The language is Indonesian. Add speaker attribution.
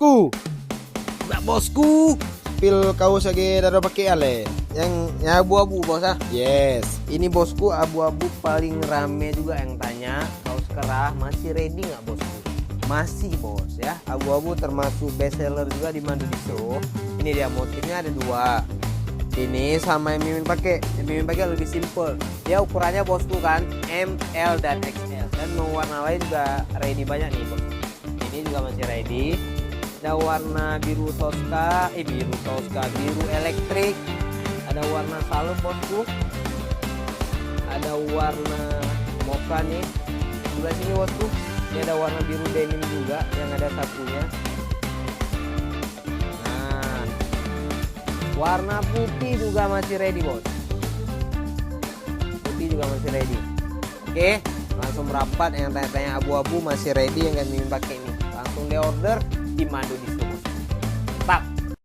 Speaker 1: bosku. Mbak bosku. Pil kaos lagi dado pakai ale. Yang abu-abu bos ah. Yes. Ini bosku abu-abu paling rame juga yang tanya. Kaos Kerah masih ready nggak bosku? Masih bos ya. Abu-abu termasuk best seller juga di Mandu Distro. Ini dia motifnya ada dua. Ini sama yang Mimin pakai. Yang Mimin pakai lebih simple. Dia ukurannya bosku kan M, L dan XL. Dan mau warna lain juga ready banyak nih bos. Ini juga masih ready. Ada warna biru toska, biru elektrik. Ada warna salep bosku. Ada warna mocha nih. Sebelah sini bosku. Ini ada warna biru denim juga yang ada sapunya. Nah, warna putih juga masih ready bos. Putih juga masih ready. Oke, langsung merapat yang tanya-tanya abu-abu masih ready yang kami pakai ini. Langsung di order di Mandu Distro.